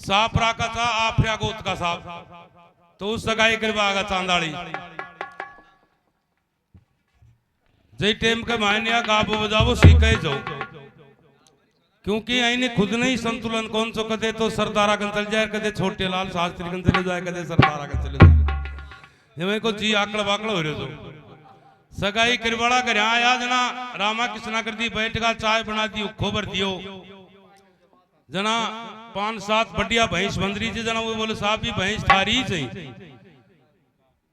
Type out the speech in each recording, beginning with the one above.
साफ राका था आफरिया गोत का साहब तो उस सगाई करवागा चांदाड़ी जय टेम के मायने गाबो बजावो सीखे जाओ क्योंकि आईने खुद नहीं संतुलन कौन सो कदे तो सरदारा कन चल जाए कदे छोटे लाल शास्त्री कन चले जाए कदे सरदारा कन चले जाए ये को जी आकड़ बाकड़ हो रहे तो सगाई करवाड़ा कर आया जना रामा कृष्णा कर दी बैठ का चाय बना दी खोबर दियो जना 5-7 बढ़िया भैंस बंदरी थी जना वो बोले साहब भी भैंस थारी चाहिए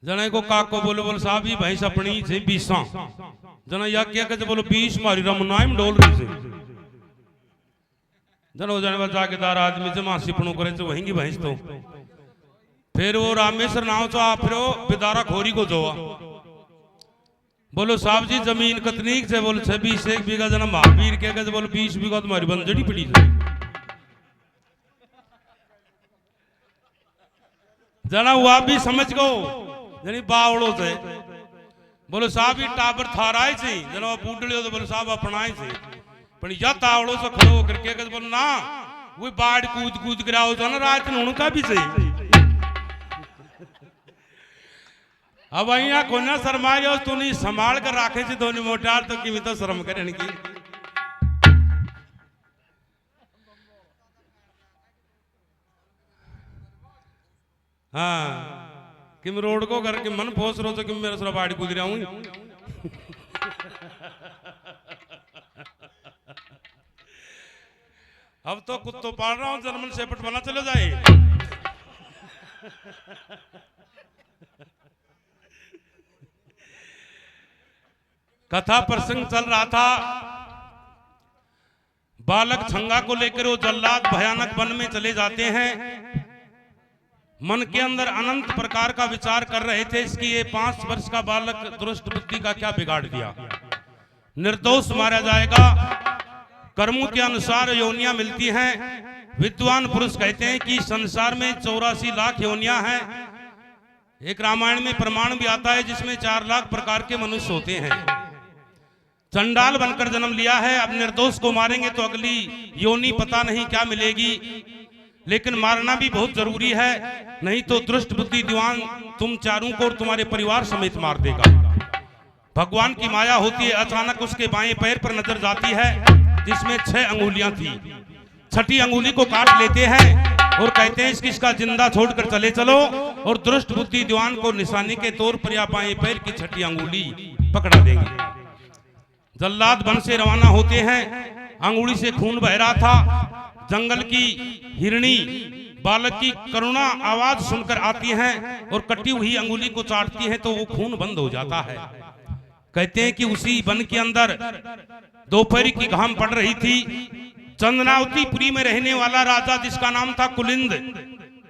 जना को काक को बोले साहब भी भैंस अपनी से 20 जना या क्या कहते बोलो 20 मारी रमनाइम डोल रही से जना जाने जागेदार आदमी जमा सिपणों करे तो वहीं की भैंस तो फिर वो रामेश्वर नाव तो आप फिर बिदारा खोरी को जोआ बोलो साहब जी जमीन कतनीक से बोलो 26 बीघा जना महावीर के कहते बोलो 20 बीघा तुम्हारी बंजड़ी पड़ी से जना हुआ भी समझ गो जनी बावड़ो से बोलो साहब ही टाबर थाराई से जना बूढ़ड़ियो तो बोलो साहब अपनाई से पण या तावड़ो से खड़ो करके कहते बोलो ना वो बाढ़ कूद कूद गिराओ तो ना रात में उनका भी सही अब अहियाँ कोना शर्मायो तू नहीं संभाल कर राखे से दोनों मोटार तो कि तो शर्म करे की हाँ कि मैं रोड को करके मन फोस रो तो कि मेरा सरा बाड़ी कूद रहा हूँ अब तो कुत्तो पाल रहा हूँ जर्मन शेपर्ड बना चले जाए कथा प्रसंग चल रहा था बालक छंगा को लेकर वो जल्लाद भयानक वन में चले जाते हैं मन के अंदर अनंत प्रकार का विचार कर रहे थे इसकी ये 5 वर्ष का बालक दुष्ट बुद्धि का क्या बिगाड़ दिया निर्दोष मारा जाएगा कर्मों के अनुसार योनियां मिलती हैं विद्वान पुरुष कहते हैं कि संसार में 84 लाख योनियां हैं एक रामायण में प्रमाण भी आता है जिसमें 4 लाख प्रकार के मनुष्य होते हैं चंडाल बनकर जन्म लिया है अब निर्दोष को मारेंगे तो अगली योनि पता नहीं क्या मिलेगी लेकिन मारना भी बहुत जरूरी है नहीं तो दुष्ट बुद्धि दीवान तुम चारों को और तुम्हारे परिवार समेत मार देगा भगवान की माया होती है अचानक उसके बाएं पैर पर नजर जाती है जिसमें 6 अंगुलियां थी 6ठी अंगुली को काट लेते हैं और कहते हैं इसका जिंदा छोड़कर चले चलो और दुष्ट बुद्धि दीवान को निशाने के तौर पर या बाएं पैर की 6ठी अंगुली पकड़ा देंगे जल्लाद वन से रवाना होते हैं अंगुली से खून बह रहा था जंगल की हिरणी बालक की करुणा आवाज सुनकर आती है और कटी हुई अंगुली को चाटती है तो वो खून बंद हो जाता है कहते हैं कि उसी वन के अंदर दोपहर की घाम पड़ रही थी चंदनावतीपुरी में रहने वाला राजा जिसका नाम था कुलिंद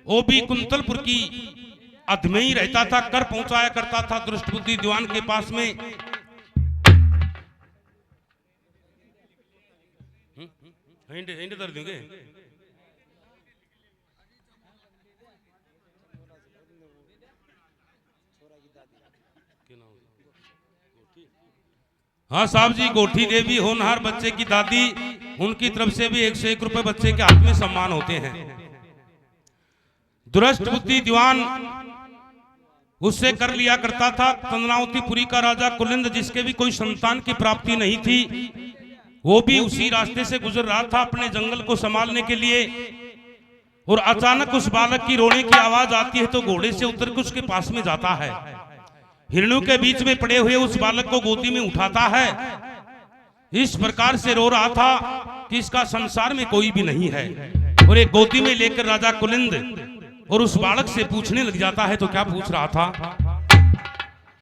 वो भी कुंतलपुर की अध में ही रहता था कर पहुंचाया करता था दुष्ट बुद्धि दीवान के पास में हिंड कर देंगे हाँ साहब जी गोठी देवी होनहार बच्चे की दादी उनकी तरफ से भी 101 रुपए बच्चे के हाथ में सम्मान होते हैं दुष्ट बुद्धि दीवान उससे कर लिया करता था चंदनावतीपुरी का राजा कुलिंद जिसके भी कोई संतान की प्राप्ति नहीं थी वो भी उसी रास्ते से गुजर रहा था अपने जंगल को संभालने के लिए और अचानक उस बालक की रोने की आवाज आती है तो घोड़े से उतर के उसके पास में जाता है हिरणों के बीच में पड़े हुए उस बालक को गोदी में उठाता है इस प्रकार से रो रहा था कि इसका संसार में कोई भी नहीं है और एक गोदी में लेकर राजा कुलिंद और उस बालक से पूछने लग जाता है तो क्या पूछ रहा था